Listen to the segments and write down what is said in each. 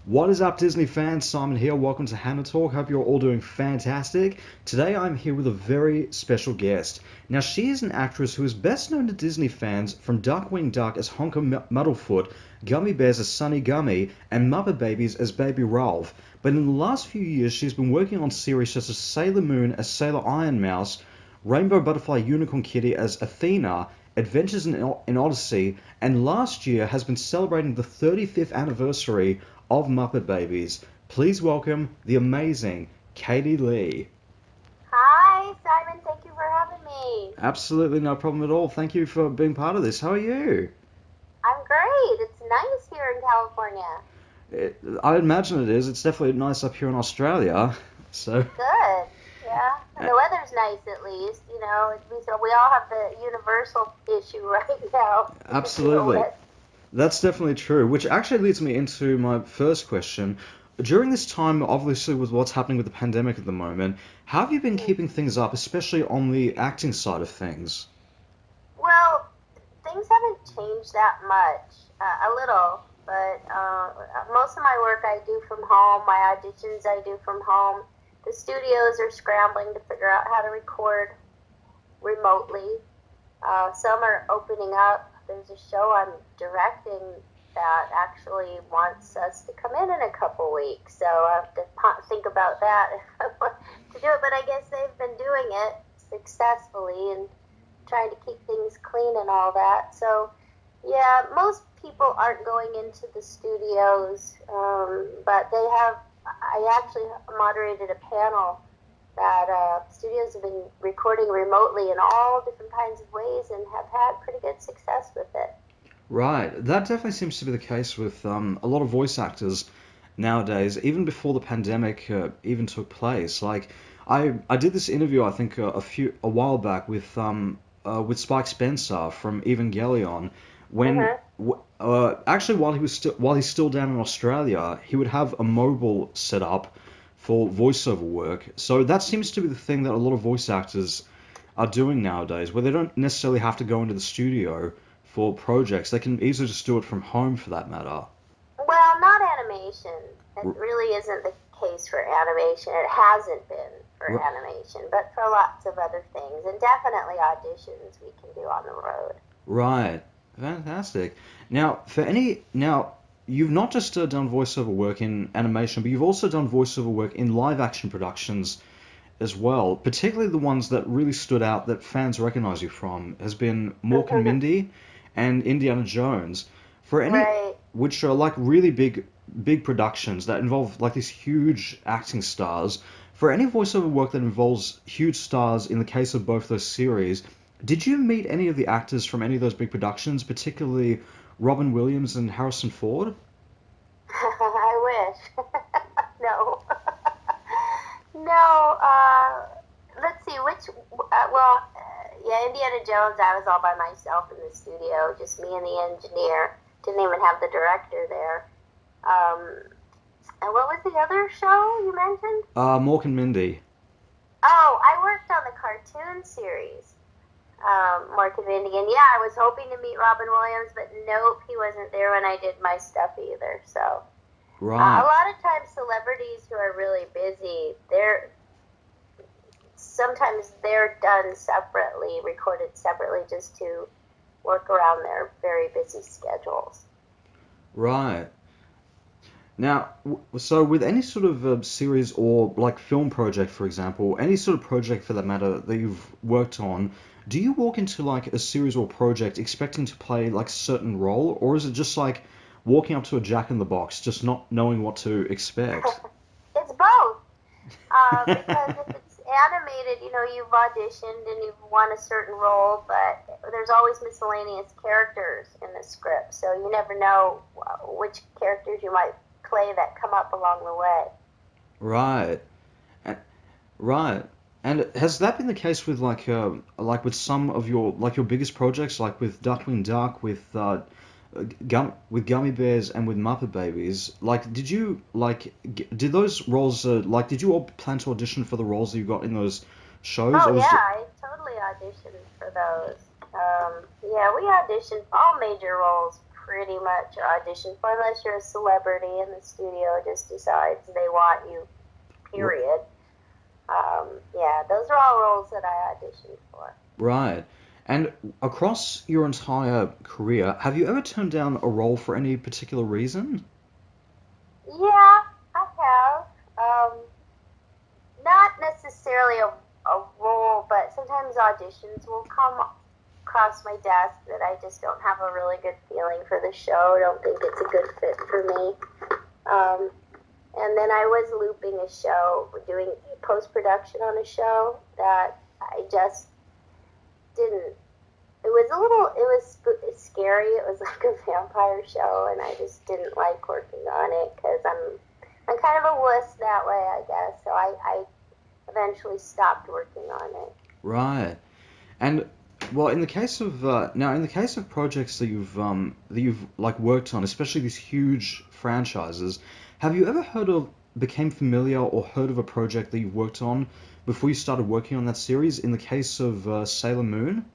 What is up, Disney fans? Simon here. Welcome to HannaTalk. Hope you're all doing fantastic. Today I'm here with a very special guest. Now, she is an actress who is best known to Disney fans from Darkwing Duck as Honker Muddlefoot, Gummi Bears as Sunny Gummy, and Muppet Babies as Baby Ralph. But in the last few years, she's been working on series such as Sailor Moon as Sailor Iron Mouse, Rainbow Butterfly Unicorn Kitty as Athena, Adventures in Odyssey, and last year has been celebrating the 35th anniversary of Muppet Babies. Please welcome the amazing Katie Leigh. Hi, Simon. Thank you for having me. Absolutely no problem at all. Thank you for being part of this. How are you? I'm great. It's nice here in California. I imagine it is. It's definitely nice up here in Australia. So, Good. Yeah. And the weather's nice at least. You know, we all have the universal issue right now. absolutely. That's definitely true, which actually leads me into my first question. During this time, obviously, with what's happening with the pandemic at the moment, how have you been keeping things up, especially on the acting side of things? Well, things haven't changed that much. A little, but most of my work I do from home. My auditions I do from home. The studios are scrambling to figure out how to record remotely. Some are opening up. There's a show I'm directing that actually wants us to come in a couple weeks. So I have to think about that if I want to do it. But I guess they've been doing it successfully and trying to keep things clean and all that. So yeah, most people aren't going into the studios, but they have. I actually moderated a panel that studios have been recording remotely in all different kinds of ways and have had pretty good success with it. Right, that definitely seems to be the case with a lot of voice actors nowadays, even before the pandemic even took place. Like, I did this interview, I think, a while back with Spike Spencer from Evangelion, when Mm-hmm. actually while he's still down in Australia, he would have a mobile set up for voiceover work. So that seems to be the thing that a lot of voice actors are doing nowadays, where they don't necessarily have to go into the studio for projects. They can easily just do it from home, for that matter. Well, not animation. It R- really isn't the case for animation. It hasn't been for r- animation, but for lots of other things, and definitely auditions we can do on the road. right, fantastic. Now you've not just done voiceover work in animation, but you've also done voiceover work in live action productions as well. Particularly the ones that really stood out that fans recognize you from has been Mork and Mindy and Indiana Jones. For any Right. which are like really big productions that involve like these huge acting stars. For any voiceover work that involves huge stars, in the case of both those series, did you meet any of the actors from any of those big productions, particularly Robin Williams and Harrison Ford? I wish. No. No. Let's see. Yeah, Indiana Jones. I was all by myself in the studio, just me and the engineer. Didn't even have the director there. Um, and what was the other show you mentioned? Mork and Mindy. Oh, I worked on the cartoon series, Mark and Mindy, and yeah, I was hoping to meet Robin Williams, but nope, he wasn't there when I did my stuff either. So a Right. lot of times, celebrities who are really busy, they're done separately, recorded separately, just to work around their very busy schedules. Right. Now, so with any sort of series or like film project, for example, any sort of project for that matter that you've worked on, do you walk into like a series or project expecting to play like a certain role, or is it just like walking up to a Jack in the Box, just not knowing what to expect? It's both. Because if it's animated, you've auditioned and you've won a certain role, but there's always miscellaneous characters in the script, so you never know which characters you might play that come up along the way. Right. A- Right. And has that been the case with like with some of your biggest projects, like with Duckwing Duck, with Gummy Bears and with Muppet Babies? Like, did those roles did you all plan to audition for the roles that you got in those shows, Oh or was yeah, it I totally auditioned for those. Yeah, we auditioned for all major roles pretty much audition for, unless you're a celebrity and the studio just decides they want you, period. Yeah, those are all roles that I auditioned for. Right. And across your entire career, have you ever turned down a role for any particular reason? Yeah, I have. Not necessarily a role, but sometimes auditions will come across my desk that I just don't have a really good feeling for the show. Don't think it's a good fit for me. Um, and then I was looping a show, doing post-production on a show that I just didn't. It was scary. It was like a vampire show, and I just didn't like working on it because I'm kind of a wuss that way, I guess. So I eventually stopped working on it. Right. And well, in the case of now, in the case of projects that you've like worked on, especially these huge franchises, have you ever became familiar or heard of a project that you've worked on before you started working on that series? In the case of Sailor Moon.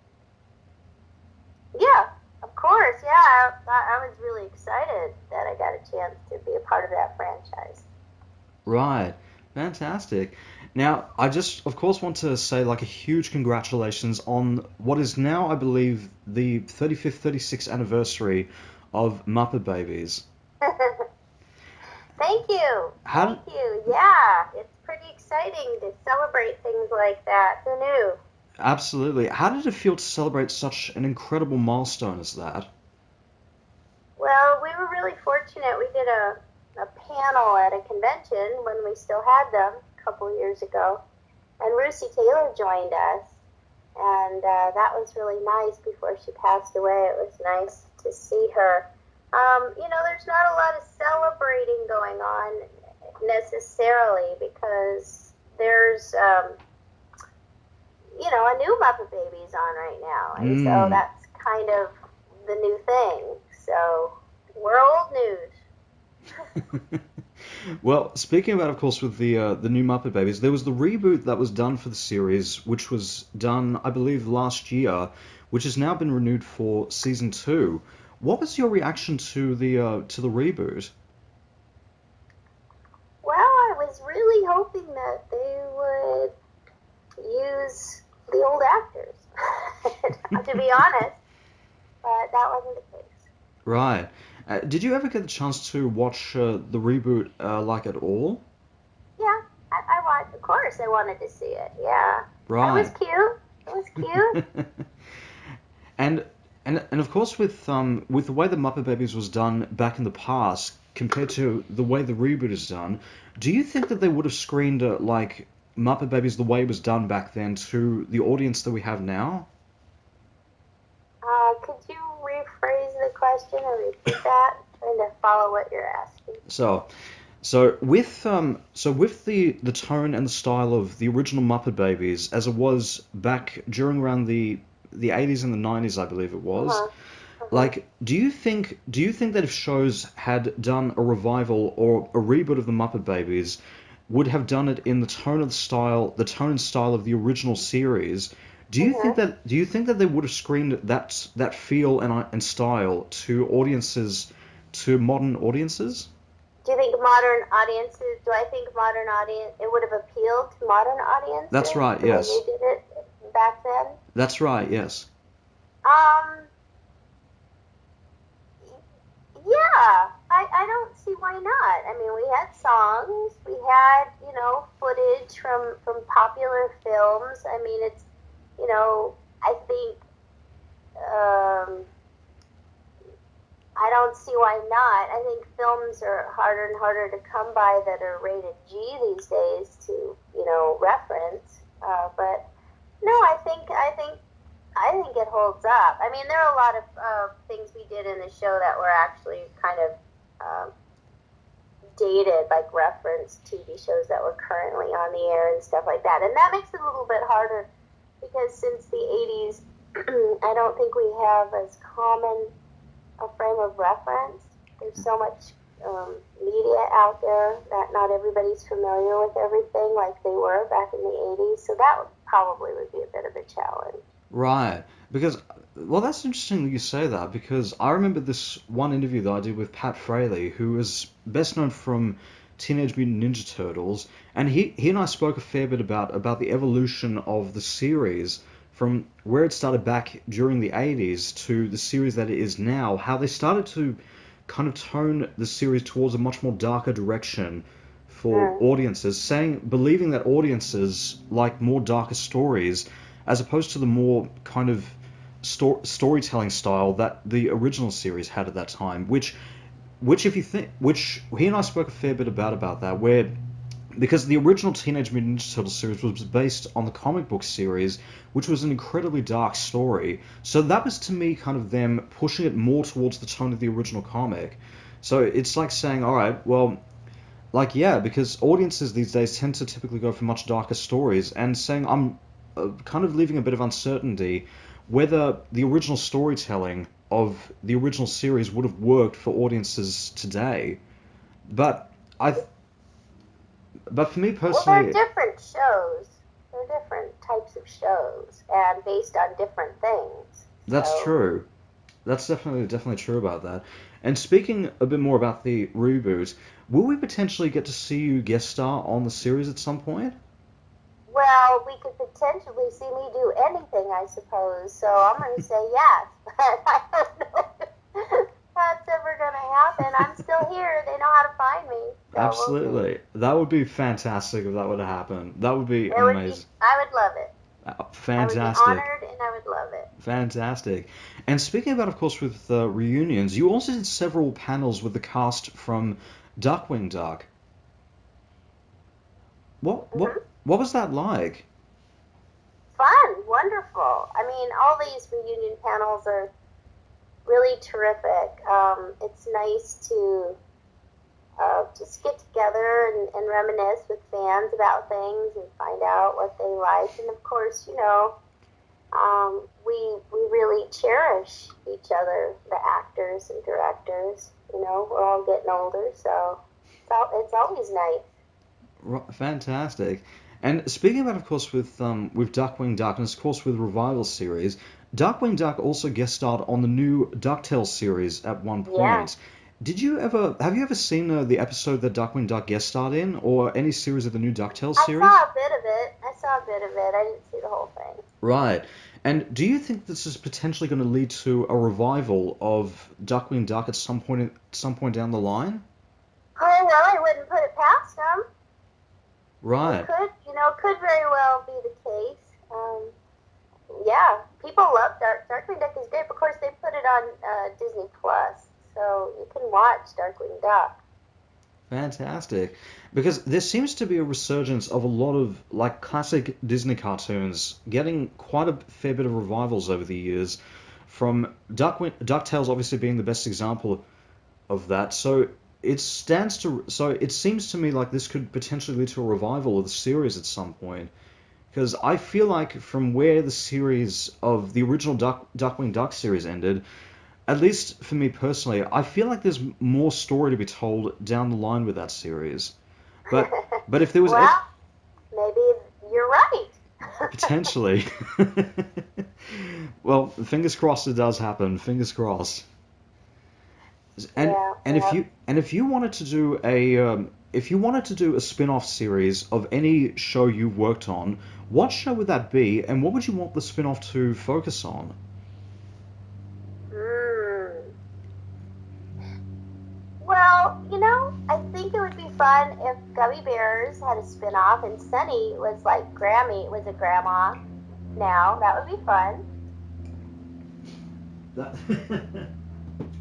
Yeah, of course. Yeah, I was really excited that I got a chance to be a part of that franchise. Right. Fantastic. Now, I just, of course, want to say like a huge congratulations on what is now, I believe, the 35th, 36th anniversary of Muppet Babies. Thank you. How Thank did, you. Yeah, it's pretty exciting to celebrate things like that. Who knew? Absolutely. How did it feel to celebrate such an incredible milestone as that? Well, we were really fortunate. We did a panel at a convention when we still had them a couple years ago, and Russi Taylor joined us, and that was really nice before she passed away. It was nice to see her. There's not a lot of celebrating going on necessarily because there's, a new Muppet Babies on right now, and so Mm. that's kind of the new thing. So we're old news. Well, speaking about, of course, with the new Muppet Babies, there was the reboot that was done for the series, which was done, I believe, last year, which has now been renewed for season two. What was your reaction to the reboot? Well, I was really hoping that they would use the old actors, to be honest, but that wasn't the case. Right. Did you ever get the chance to watch the reboot like at all? Yeah, I watched. Of course, I wanted to see it. Yeah, it was Right. cute. It was cute. And and of course with the way the Muppet Babies was done back in the past compared to the way the reboot is done, do you think that they would have screened like Muppet Babies the way it was done back then to the audience that we have now? Could you rephrase the question or repeat that? I'm trying to follow what you're asking. So so with the tone and the style of the original Muppet Babies as it was back during around the 80s and the 90s, I believe it was. Uh-huh. Uh-huh. Like, do you think that if shows had done a revival or a reboot of the Muppet Babies, would have done it in the tone and style of the original series? Uh-huh. Do you think that they would have screened that feel and style to audiences, to modern audiences? Do you think modern audiences? Do I think modern audience? It would have appealed to modern That's audiences right. the way Yes. they did it back then. That's right. Yes. Um. Yeah, I don't see why not. I mean, we had songs, we had, footage from popular films. I mean, I think, I don't see why not. I think films are harder and harder to come by that are rated G these days to, reference. But no, I think it holds up. I mean, there are a lot of things we did in the show that were actually kind of dated, like reference TV shows that were currently on the air and stuff like that. And that makes it a little bit harder because since the 80s, I don't think we have as common a frame of reference. There's so much media out there that not everybody's familiar with everything like they were back in the 80s. So that probably would be a bit of a challenge. Right. Because, well, that's interesting that you say that because I remember this one interview that I did with Pat Fraley, who is best known from Teenage Mutant Ninja Turtles, and he and I spoke a fair bit about the evolution of the series from where it started back during the 80s to the series that it is now, how they started to kind of tone the series towards a much more darker direction for Mm. audiences, believing that audiences like more darker stories as opposed to the more kind of storytelling style that the original series had at that time, which if you think, which he and I spoke a fair bit about that, where because the original Teenage Mutant Ninja Turtles series was based on the comic book series, which was an incredibly dark story. So that was to me kind of them pushing it more towards the tone of the original comic. So it's like saying, all right, well, like, yeah, because audiences these days tend to typically go for much darker stories, and saying I'm kind of leaving a bit of uncertainty whether the original storytelling of the original series would have worked for audiences today. But I, but for me Well, they're personally, different shows. They're different types of shows and based on different things. that's So, true. That's definitely true about that. And speaking a bit more about the reboot, will we potentially get to see you guest star on the series at some point? well, we could potentially see me do anything, I suppose. So I'm going to say yes, but I don't know if that's ever going to happen. I'm still here. They know how to find me. So we'll see. Absolutely. That would be fantastic if that would happen. That would be It would be, amazing. I would love it. I would be Fantastic. honored and I would love it. Fantastic. And speaking about, of course, with reunions, you also did several panels with the cast from Darkwing Duck. What what Hmm. what was that like? Fun, wonderful. I mean, all these reunion panels are really terrific. It's nice to just get together and reminisce with fans about things and find out what they like. And of course, we really cherish each other, the actors and directors. We're all getting older, so it's always nice. Fantastic. And speaking about, of course, with Darkwing Duck, and of course with Revival series, Darkwing Duck also guest starred on the new Ducktales series at one Yeah, point. Have you ever seen the episode that Darkwing Duck guest starred in, or any series of the new Ducktales I series? saw a bit of it. I saw a bit of it. I didn't see the whole thing. Right. And do you think this is potentially going to lead to a revival of Duckwing Duck at some point down the line? Oh well, I wouldn't put it past them. It Right. could very well be the case. Yeah, people love Darkwing Duck is great. Of course, they put it on Disney Plus, so you can watch Darkwing Duck. Fantastic. Because there seems to be a resurgence of a lot of like classic Disney cartoons getting quite a fair bit of revivals over the years. From DuckTales obviously being the best example of that. So it seems to me like this could potentially lead to a revival of the series at some point. Because I feel like from where the series of the original Duckwing Duck series ended, at least for me personally, I feel like there's more story to be told down the line with that series. But but if there was Well, maybe you're right. potentially, well, fingers crossed it does happen. Fingers crossed. And Yeah, and yeah. if you wanted to do a spin-off series of any show you've worked on, what show would that be, and what would you want the spin-off to focus on? Mm. Well, I think it would be fun if Gummy Bears had a spin-off and Sunny was like was a grandma now. That would be fun.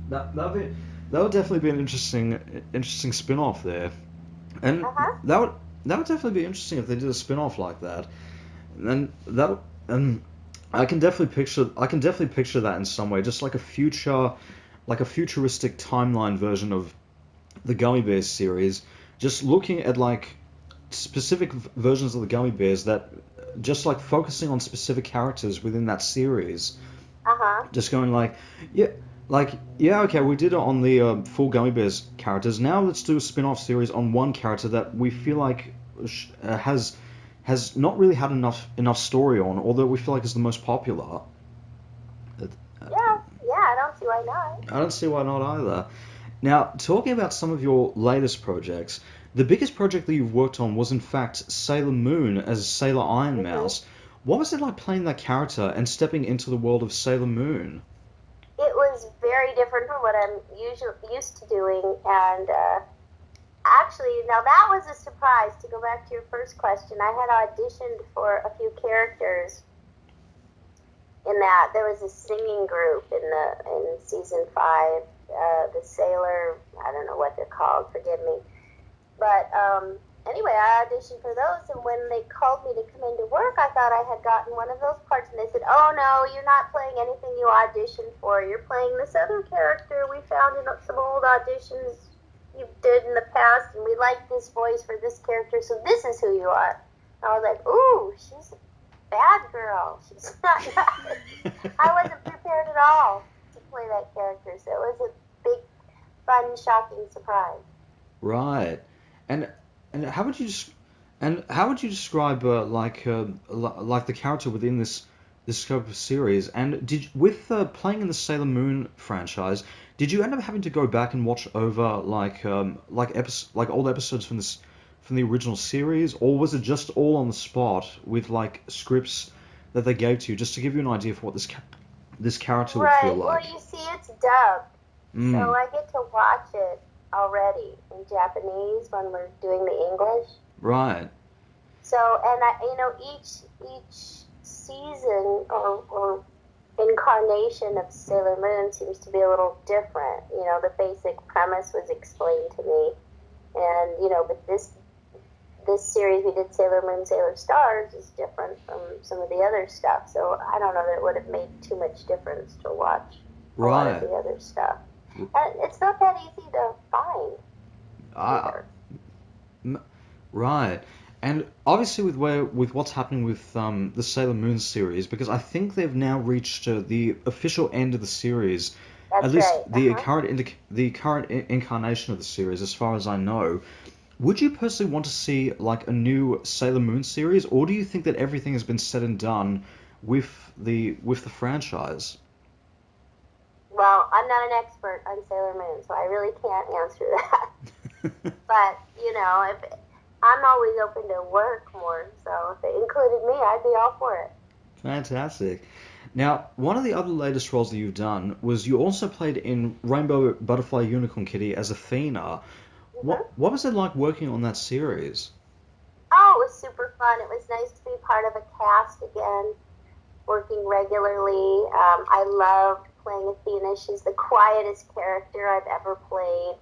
That that'd be that would definitely be an interesting spin-off there. And Uh-huh. that would definitely be interesting if they did a spin-off like that. And that and I can definitely picture that in some way, just like a futuristic timeline version of the Gummy Bears series, just looking at like specific versions of the Gummy Bears that just like focusing on specific characters within that series, Uh-huh. just going yeah, yeah, okay, we did it on the full Gummy Bears characters. Now let's do a spin-off series on one character that we feel like has has not really had enough story on, although we feel like it's the most popular. Yeah, I don't see why not. I don't see why not either. Now, talking about some of your latest projects, the biggest project that you've worked on was in fact Sailor Moon as Sailor Iron Mouse. What was it like playing that character and stepping into the world of Sailor Moon? It was very different from what I'm used to doing, and actually, now that was a surprise. To go back to your first question, I had auditioned for a few characters in that. There was a singing group in season 5, the Sailor, I don't know what they're called, forgive me. But anyway, I auditioned for those, and when they called me to come into work, I thought I had gotten one of those parts, and they said, "Oh no, you're not playing anything you auditioned for. You're playing this other character we found in some old auditions you did in the past, and we like this voice for this character, so this is who you are." And I was like, "Ooh, she's a bad girl. She's not nice." I wasn't prepared at all to play that character, so it was a big, fun, shocking surprise. Right. And and how would you describe like the character within this scope of series? And did with playing in the Sailor Moon franchise, did you end up having to go back and watch over like old episodes from the original series, or was it just all on the spot with like scripts that they gave to you just to give you an idea for what this character would feel Right. like? Well, you see, it's dubbed, so Mm, I get to watch it already in Japanese when we're doing the English. right. So, and each season or incarnation of Sailor Moon seems to be a little different. The basic premise was explained to me, and but this series we did Sailor Moon, Sailor Stars is different from some of the other stuff. So I don't know that it would have made too much difference to watch a lot of Right. the other stuff. And it's not that easy to find I, either. M- Right. And obviously with what's happening with the Sailor Moon series, because I think they've now reached the official end of the series, at That's least right. the current incarnation of the series, as far as I know. Would you personally want to see like a new Sailor Moon series, or do you think that everything has been said and done with the franchise? Well, I'm not an expert on Sailor Moon, so I really can't answer that. But if I'm always open to work more, so if they included me, I'd be all for it. Fantastic. Now, one of the other latest roles that you've done was you also played in Rainbow Butterfly Unicorn Kitty as Athena. Hmm. What was it like working on that series? Oh, it was super fun. It was nice to be part of a cast again, working regularly. I loved playing Athena. She's the quietest character I've ever played.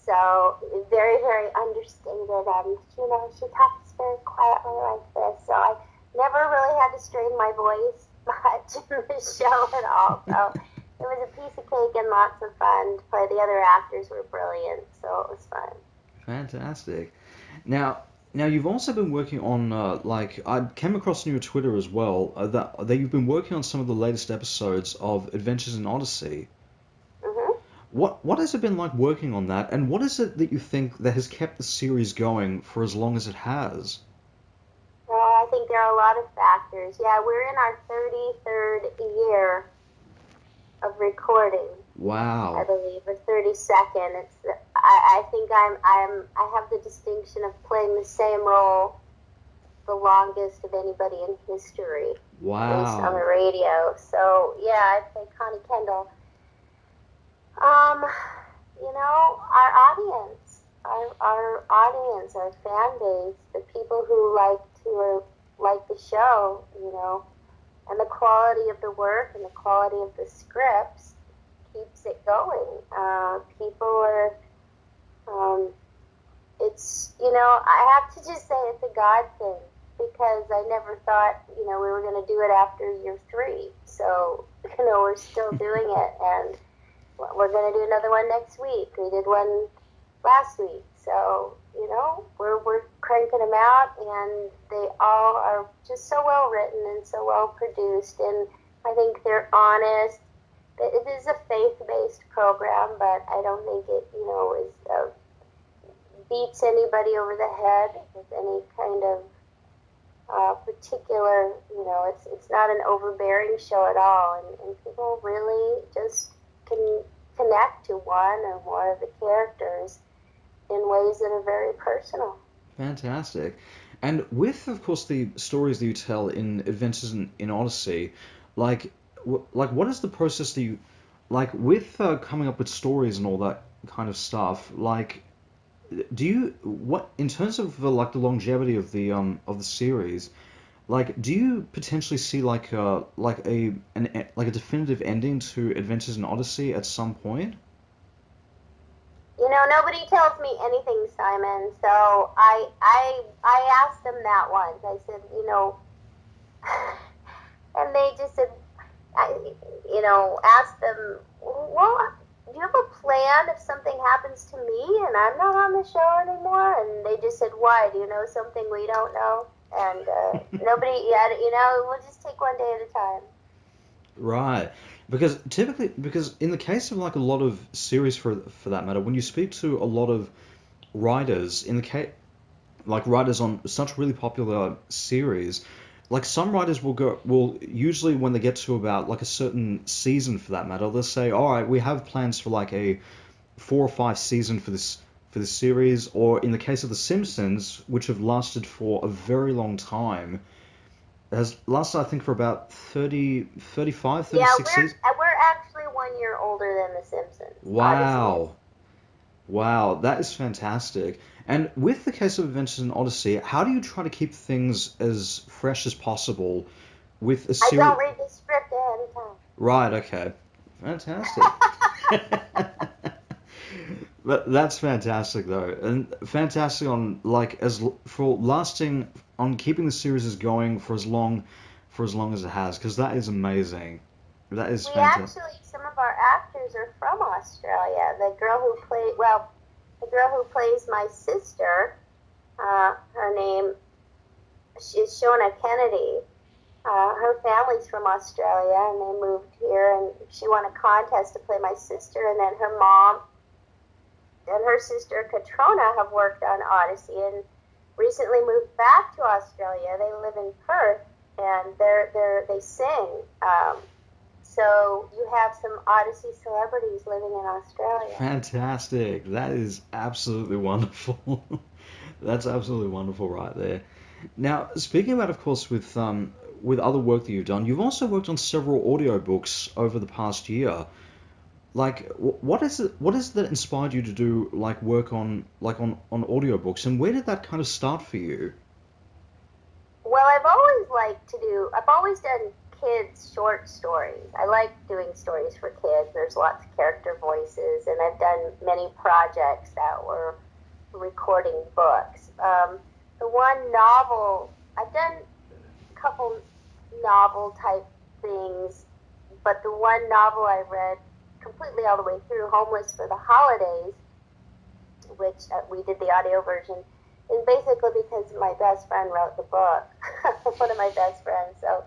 So very, very understated, and she talks very quietly like this. So I never really had to strain my voice much in the show at all. So it was a piece of cake and lots of fun to play. The other actors were brilliant, so it was fun. Fantastic. Now, now you've also been working on like I came across on your Twitter as well that you've been working on some of the latest episodes of Adventures in Odyssey. Hmm. What has it been like working on that, and what is it that you think that has kept the series going for as long as it has? Well, I think there are a lot of factors. Yeah, we're in our 33rd year of recording, I Wow. believe, or 32nd. I think I have the distinction of playing the same role the longest of anybody in history, at least on the Wow. radio. So yeah, I play Connie Kendall. Um, our audience, our audience, our fan base, the people who like the show, and the quality of the work and the quality of the scripts keeps it going. People are, um, I have to just say it's a God thing because I never thought, we were going to do it after year 3. So, we're still doing it, and we're going to do another one next week. We did one last week. So, we're cranking them out, and they all are just so well written and so well produced, and I think they're honest. It is a faith-based program, but I don't think it, beats anybody over the head with any kind of particular, it's not an overbearing show at all, and people really just can connect to one or more of the characters in ways that are very personal. Fantastic. And with, of course, the stories that you tell in Adventures in Odyssey, like, what is the process that you, like, with coming up with stories and all that kind of stuff, like, do you, what, in terms of like the longevity of the series, like, do you potentially see like a definitive ending to Adventures in Odyssey at some point? Nobody tells me anything, Simon. So I asked them that once. I said, and they just said, I, asked them, well, do you have a plan if something happens to me and I'm not on the show anymore? And they just said, why? Do you know something we don't know? And nobody yet, we'll just take one day at a time. Right. Because in the case of like a lot of series for that matter, when you speak to a lot of writers in the case like writers on such really popular series, like some writers will usually when they get to about like a certain season for that matter, they'll say, "All right, we have plans for like a 4 or 5 season for this series," or in the case of The Simpsons, which have lasted for a very long time, has lasted I think for about 30, 35, Yeah, 36 seasons. we're actually 1 year older than The Simpsons. Odyssey is. Wow. Wow, that is fantastic. And with the case of Adventures in Odyssey, how do you try to keep things as fresh as possible with a I series? don't read the script ahead of time. Right, okay. Fantastic. But that's fantastic though. And fantastic on like as for lasting on keeping the series is going for as long as it has because that is amazing. That is We fantastic. actually, some of our actors are from Australia. The girl who plays my sister, her name is Shona Kennedy. Her family's from Australia, and they moved here, and she won a contest to play my sister, and then her mom and her sister Katrona have worked on Odyssey, and recently moved back to Australia. They live in Perth, and they sing. So you have some Odyssey celebrities living in Australia. Fantastic. That is absolutely wonderful. That's absolutely wonderful right there. Now, speaking about, of course, with other work that you've done, you've also worked on several audiobooks over the past year. Like, what is it? What is it that inspired you to do like work on audiobooks, and where did that kind of start for you? Well, I've always done kids short stories. I like doing stories for kids. There's lots of character voices, and I've done many projects that were recording books. The one novel, I've done a couple novel type things, but the one novel I read completely all the way through, Homeless for the Holidays, which we did the audio version, is basically because my best friend wrote the book, one of my best friends. So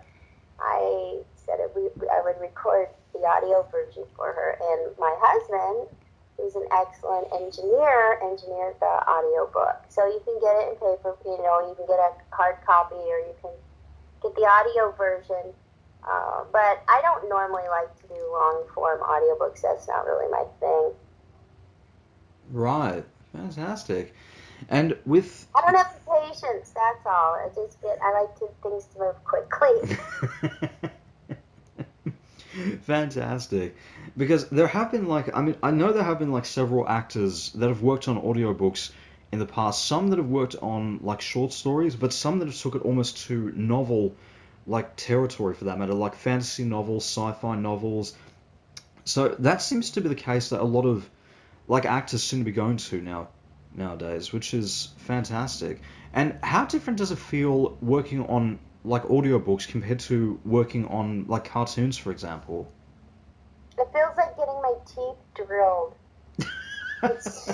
I said I would record the audio version for her, and my husband, who's an excellent engineer, engineered the audio book. So you can get it in paper, you can get a hard copy, or you can get the audio version. But I don't normally like to do long form audiobooks. That's not really my thing. Right. Fantastic. And with I don't have the patience. That's all. I like things to move quickly. fantastic. Because there have been like I mean I know there have been like several actors that have worked on audiobooks in the past, some that have worked on like short stories, but some that have took it almost to novel like territory for that matter, like fantasy novels, sci-fi novels. So that seems to be the case that a lot of like actors seem to be going to nowadays, which is fantastic. And how different does it feel working on like audiobooks compared to working on like cartoons, for example? It feels like getting my teeth drilled. It's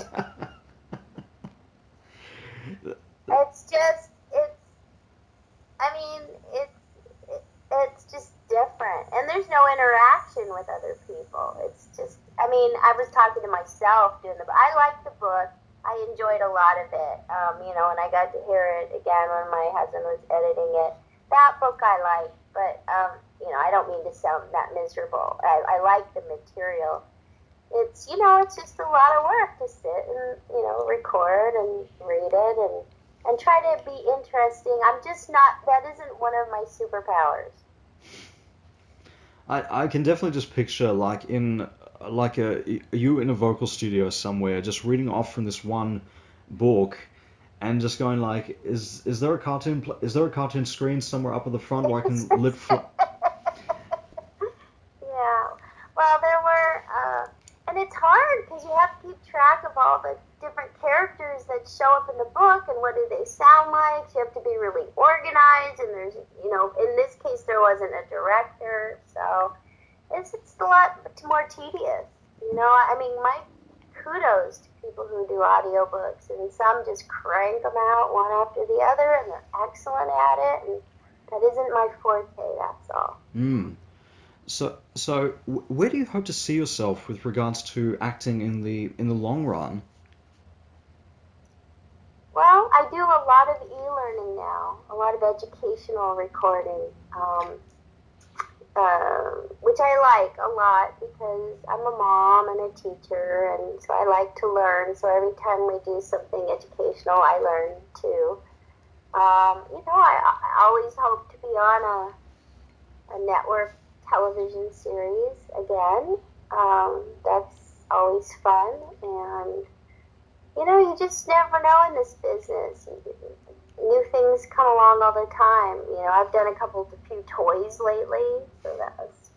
it's just it's I mean it's just different, and there's no interaction with other people. It's just I was talking to myself doing I like the book. I enjoyed a lot of it. And I got to hear it again when my husband was editing it. That book I like, but I don't mean to sound that miserable. I like the material. It's just a lot of work to sit and record and read it and try to be interesting. I'm just not. That isn't one of my superpowers. I can definitely just picture you in a vocal studio somewhere, just reading off from this one book, and just going like, is there a cartoon screen somewhere up at the front where I can lift? Yeah. Well, there were, and it's hard because you have to keep track of all the different characters that show up in the book and what do they sound like. So you have to be really organized, and there's, in this case there wasn't a director, so it's a lot more tedious. My kudos to people who do audiobooks, and some just crank them out one after the other, and they're excellent at it, and that isn't my forte, that's all. So where do you hope to see yourself with regards to acting in the long run? Well, I do a lot of e-learning now, a lot of educational recording, which I like a lot because I'm a mom and a teacher, and so I like to learn. So every time we do something educational, I learn too. I always hope to be on a network television series again. That's always fun, and you just never know in this business. New things come along all the time. I've done a few toys lately, so that's,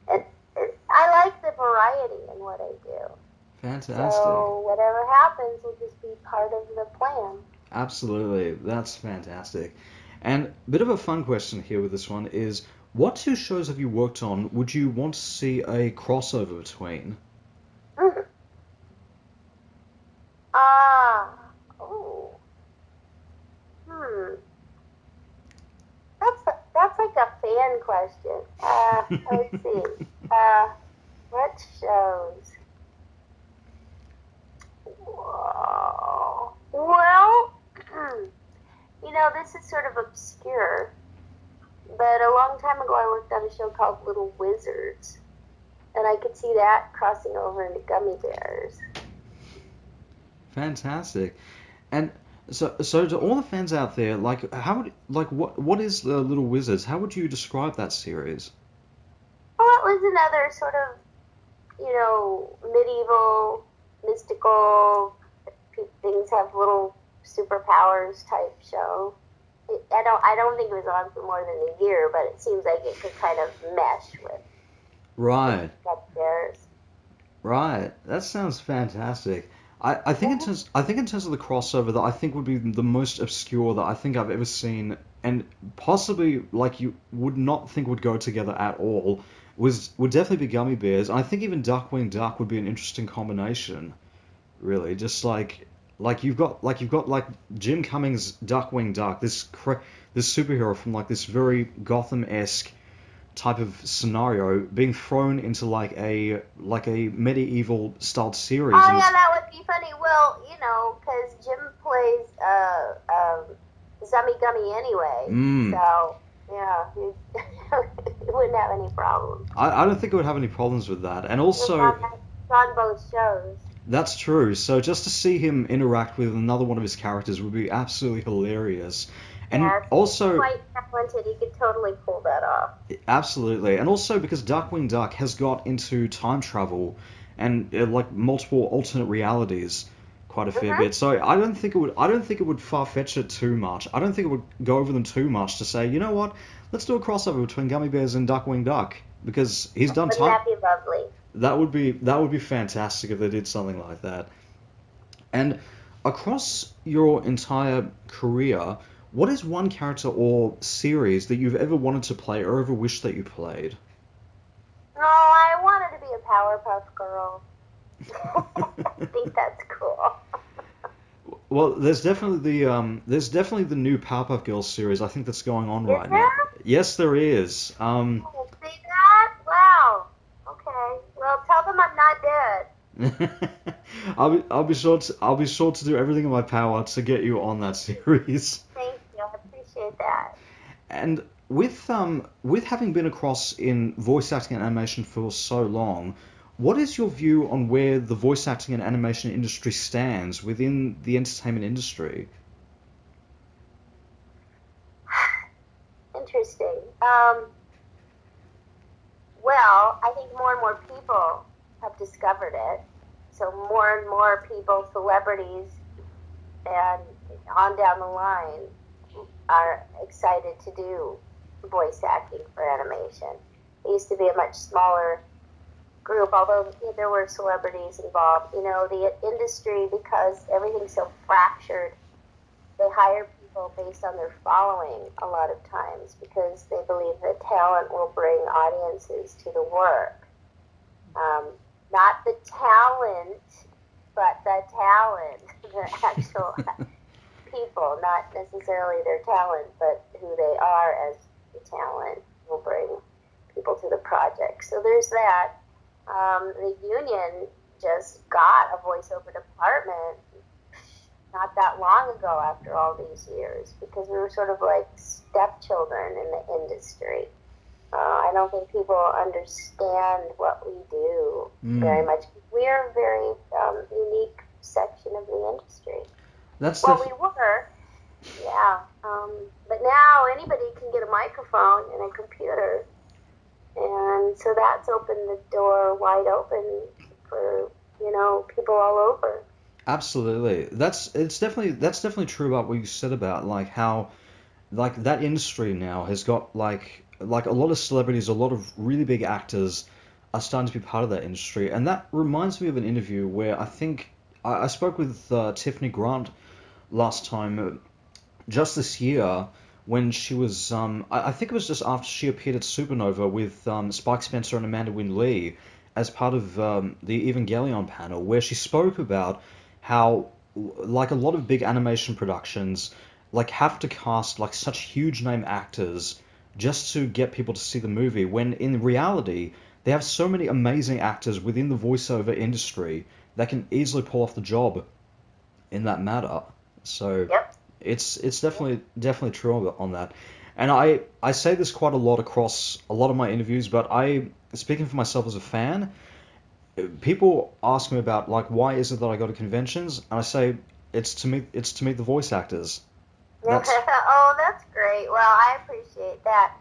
and I like the variety in what I do. Fantastic. So whatever happens will just be part of the plan. Absolutely, that's fantastic. And a bit of a fun question here with this one is, what two shows have you worked on would you want to see a crossover between? That's like a fan question. Let's see. What shows? Whoa. Well, this is sort of obscure, but a long time ago I worked on a show called Little Wizards, and I could see that crossing over into Gummi Bears. Fantastic. And so to all the fans out there, what is the Little Wizards? How would you describe that series? Well, it was another sort of, medieval, mystical, things have little superpowers type show. I don't think it was on for more than a year, but it seems like it could kind of mesh with Right. Bears. Right. That sounds fantastic. I think in terms of the crossover that I think would be the most obscure that I think I've ever seen, and possibly like you would not think would go together at all, would definitely be Gummi Bears. I think even Darkwing Duck would be an interesting combination. Really, just like you've got Jim Cummings' Darkwing Duck, this superhero from like this very Gotham-esque type of scenario being thrown into like a medieval styled series. Oh yeah, that would be funny. Well, because Jim plays Zummy Gummy anyway, so yeah, you wouldn't have any problems. I don't think it would have any problems with that, and also on both shows. That's true. So just to see him interact with another one of his characters would be absolutely hilarious. And also, he's quite talented. He could totally pull that off. Absolutely, and also because Darkwing Duck has got into time travel and like multiple alternate realities quite a fair bit. So I don't think it would far-fetch it too much. I don't think it would go over them too much to say, you know what, let's do a crossover between Gummi Bears and Darkwing Duck, because he's done time. Wouldn't that be lovely? That would be fantastic if they did something like that. And across your entire career, what is one character or series that you've ever wanted to play or ever wished that you played? Oh, I wanted to be a Powerpuff Girl. I think that's cool. Well, there's definitely the new Powerpuff Girls series. I think that's going on right now. Yes, there is. See that? Wow. Okay. Well, tell them I'm not dead. I'll be sure to do everything in my power to get you on that series. Thank you. I appreciate that. And with having been across in voice acting and animation for so long, what is your view on where the voice acting and animation industry stands within the entertainment industry? Interesting. Well, I think more and more people have discovered it. So more and more people, celebrities, and on down the line, are excited to do voice acting for animation. It used to be a much smaller group, although there were celebrities involved. You know, the industry, because everything's so fractured, they hire people based on their following a lot of times because they believe that talent will bring audiences to the work. Not the talent, but the talent, the actual people, not necessarily their talent, but who they are as the talent will bring people to the project. So there's that. The union just got a voiceover department not that long ago after all these years because we were sort of like stepchildren in the industry. I don't think people understand what we do very much. We are a very unique section of the industry. That's Well, we were, yeah. But now anybody can get a microphone and a computer, and so that's opened the door wide open for people all over. Absolutely. That's definitely true about what you said about like how like that industry now has got like a lot of celebrities, a lot of really big actors are starting to be part of that industry, and that reminds me of an interview where I think I spoke with Tiffany Grant last time, just this year when she was I think it was just after she appeared at Supernova with Spike Spencer and Amanda Wynn Lee as part of the Evangelion panel, where she spoke about how like a lot of big animation productions like have to cast like such huge name actors just to get people to see the movie, when in reality they have so many amazing actors within the voiceover industry that can easily pull off the job in that matter. So Yep. it's definitely true on that. And I say this quite a lot across a lot of my interviews, but speaking for myself as a fan, people ask me about like why is it that I go to conventions, and I say it's to meet the voice actors. That's Oh, that's great. Well, I appreciate that.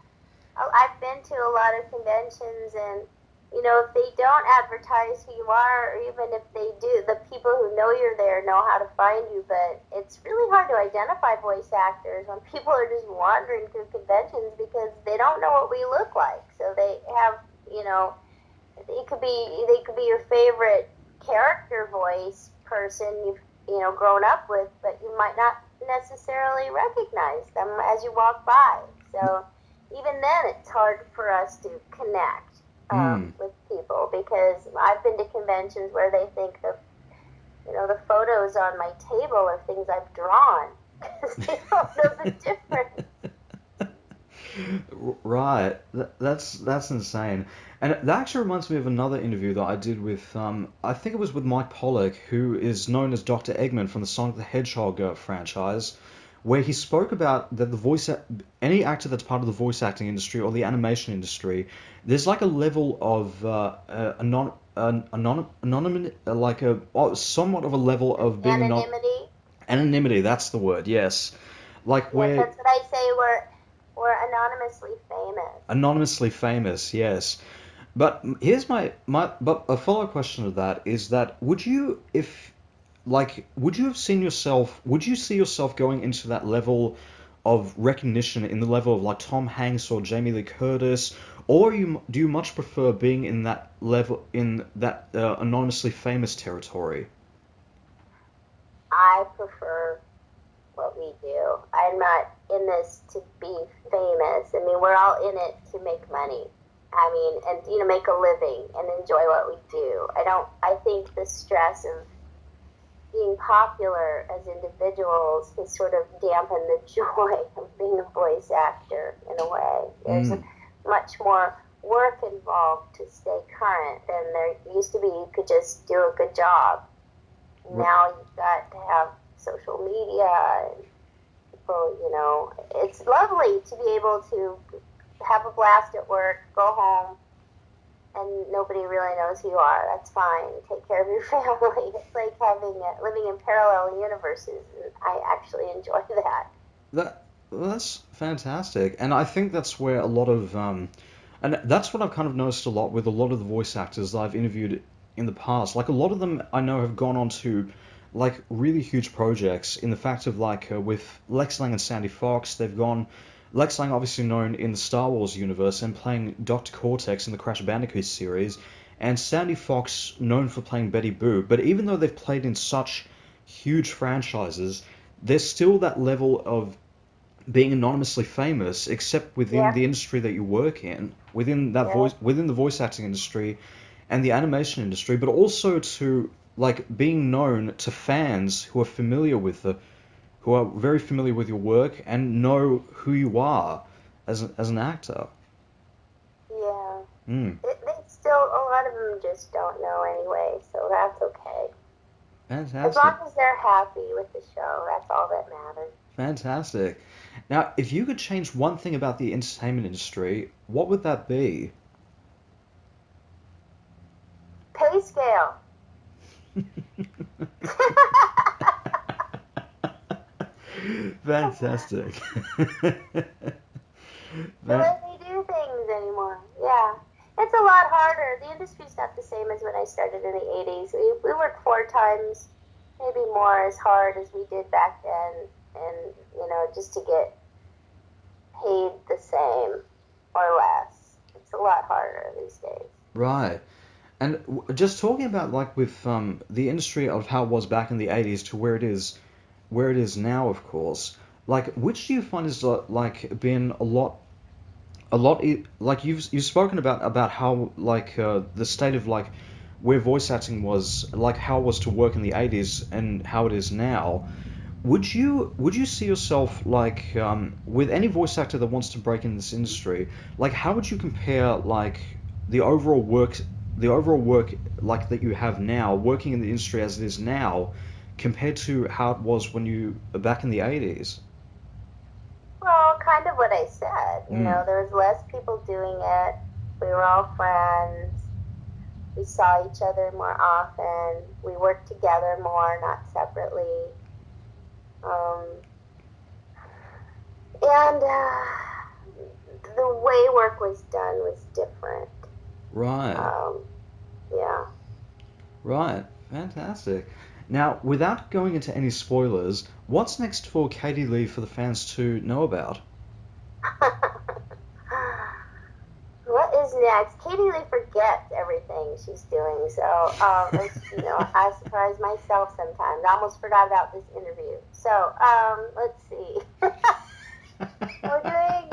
I've been to a lot of conventions, and if they don't advertise who you are, or even if they do, the people who know you're there know how to find you. But it's really hard to identify voice actors when people are just wandering through conventions because they don't know what we look like. So they have, they could be your favorite character voice person you've grown up with, but you might not necessarily recognize them as you walk by. So even then, it's hard for us to connect with people because I've been to conventions where they think the photos on my table are things I've drawn because they don't know the difference. right. That's insane. And that actually reminds me of another interview that I did with I think it was with Mike Pollock, who is known as Dr. Eggman from the Sonic the Hedgehog franchise, where he spoke about that any actor that's part of the voice acting industry or the animation industry, there's like a level of anonymity, like somewhat of a level of being Anonymity. anonymity. That's the word. Yes, like Yes, where that's what I say. We're anonymously famous. anonymously famous. Yes. But here's but a follow-up question to that is that would you have seen yourself, would you see yourself going into that level of recognition in the level of like Tom Hanks or Jamie Lee Curtis, or do you much prefer being in that level, in that anonymously famous territory? I prefer what we do. I'm not in this to be famous. I mean, we're all in it to make money. I mean, and make a living and enjoy what we do. I think the stress of being popular as individuals has sort of dampened the joy of being a voice actor in a way. There's much more work involved to stay current than there used to be. You could just do a good job. Now you've got to have social media and people, it's lovely to be able to have a blast at work, go home, and nobody really knows who you are. That's fine. Take care of your family. It's like living in parallel universes, and I actually enjoy that. That's fantastic, and I think that's where a lot of and that's what I've kind of noticed a lot with a lot of the voice actors that I've interviewed in the past. Like a lot of them, I know have gone on to like really huge projects. In the fact of like with Lex Lang and Sandy Fox, they've gone. Lex Lang, obviously known in the Star Wars universe and playing Dr. Cortex in the Crash Bandicoot series, and Sandy Fox, known for playing Betty Boop. But even though they've played in such huge franchises, there's still that level of being anonymously famous, except within Yeah, the industry that you work in, within that yeah, within the voice acting industry and the animation industry, but also to like being known to fans who are who are very familiar with your work and know who you are as an actor. yeah. Mm, They still, a lot of them just don't know anyway, so that's okay. As long fantastic, as they're happy with the show, that's all that matters. fantastic. Now, if you could change one thing about the entertainment industry, what would that be? Pay scale. Fantastic. The That, way they do things anymore. Yeah. It's a lot harder. The industry's not the same as when I started in the 80s. We worked 4 times, maybe more, as hard as we did back then. And, just to get paid the same or less. It's a lot harder these days. right. And just talking about like with the industry of how it was back in the 80s to where it is now, of course. Like, which do you find is like been like you've spoken about how like the state of like where voice acting was like how it was to work in the 80s and how it is now. Would you see yourself like with any voice actor that wants to break in this industry? Like, how would you compare like the overall work, the overall work like that you have now, working in the industry as it is now, compared to how it was when you back in the 80s? Well, kind of what I said. Mm, There was less people doing it. We were all friends. We saw each other more often. We worked together more, not separately. Um, and the way work was done was different. right, Um, yeah. right, fantastic. Now, without going into any spoilers, what's next for Katie Leigh for the fans to know about? What is next? Katie Leigh forgets everything she's doing, so I surprise myself sometimes. I almost forgot about this interview. So let's see. We're doing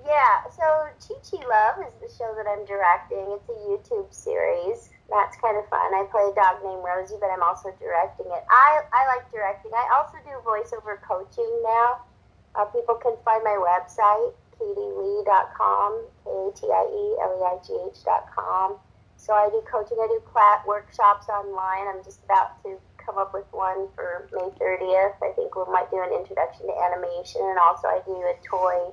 yeah. So Chi Chi Love is the show that I'm directing. It's a YouTube series. That's kind of fun. I play a dog named Rosie, but I'm also directing it. I like directing. I also do voiceover coaching now. People can find my website, katieleigh.com, KATIELEIGH.com. So I do coaching. I do workshops online. I'm just about to come up with one for May 30th. I think we might do an introduction to animation, and also I do a toy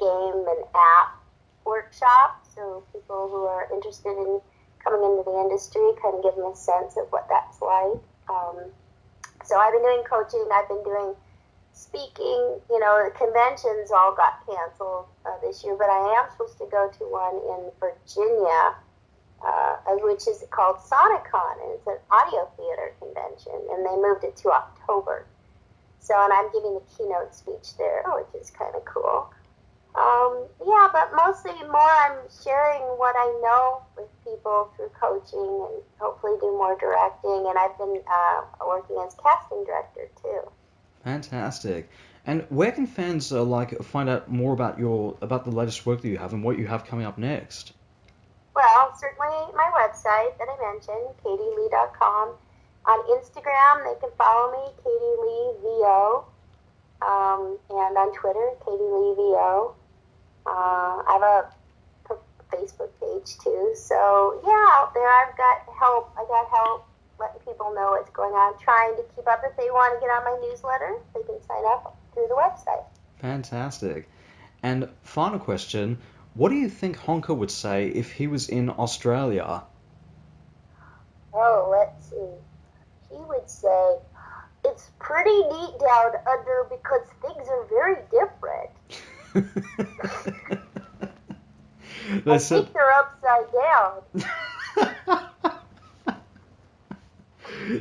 game and app workshop. So people who are interested in coming into the industry kind of give them a sense of what that's like. So I've been doing coaching. I've been doing speaking. The conventions all got canceled this year, but I am supposed to go to one in Virginia, which is called SonicCon, and it's an audio theater convention, and they moved it to October. So, and I'm giving a keynote speech there, which is kind of cool. Yeah, but mostly more I'm sharing what I know with people through coaching and hopefully do more directing. And I've been working as casting director too. Fantastic. And where can fans like find out more about the latest work that you have and what you have coming up next? Well, certainly my website that I mentioned, katieleigh.com. On Instagram, they can follow me, Katie Leigh VO, and on Twitter, Katie Leigh VO. I have a Facebook page too. So yeah, out there I've got help. I got help letting people know what's going on. Trying to keep up. If they want to get on my newsletter, they can sign up through the website. Fantastic. And final question, what do you think Honka would say if he was in Australia? Oh, let's see. He would say, "It's pretty neat down under because things are very different." I think they're upside down.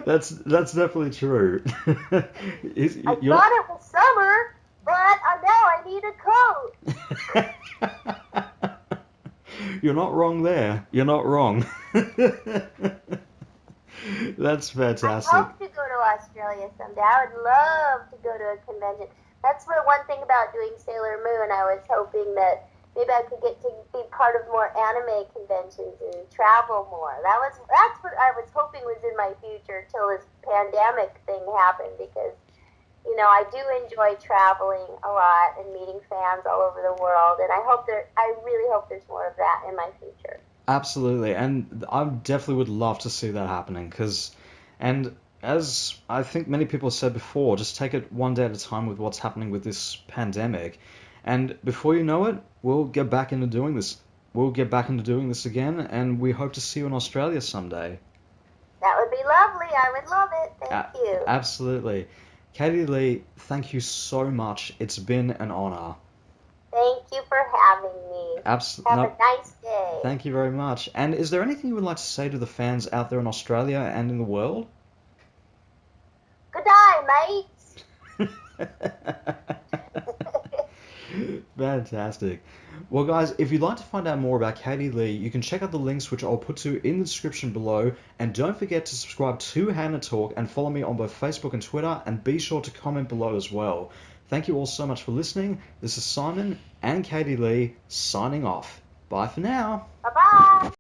That's definitely true. I thought it was summer, but now I need a coat. You're not wrong there. You're not wrong. That's fantastic. I hope to go to Australia someday. I would love to go to a convention. That's the one thing about doing Sailor Moon. I was hoping that maybe I could get to be part of more anime conventions and travel more. That's what I was hoping was in my future till this pandemic thing happened, because I do enjoy traveling a lot and meeting fans all over the world, and I really hope there's more of that in my future. Absolutely, and I definitely would love to see that happening, and as I think many people have said before, just take it one day at a time with what's happening with this pandemic, and before you know it, we'll get back into doing this. We'll get back into doing this again, and we hope to see you in Australia someday. That would be lovely. I would love it. Thank you. Absolutely. Katie Leigh, thank you so much. It's been an honor. Thank you for having me. Have a nice day. Thank you very much. And is there anything you would like to say to the fans out there in Australia and in the world? Good day, mates. Fantastic. Well, guys, if you'd like to find out more about Katie Leigh, you can check out the links which I'll put to in the description below. And don't forget to subscribe to HannaTalk and follow me on both Facebook and Twitter. And be sure to comment below as well. Thank you all so much for listening. This is Simon and Katie Leigh signing off. Bye for now. Bye-bye.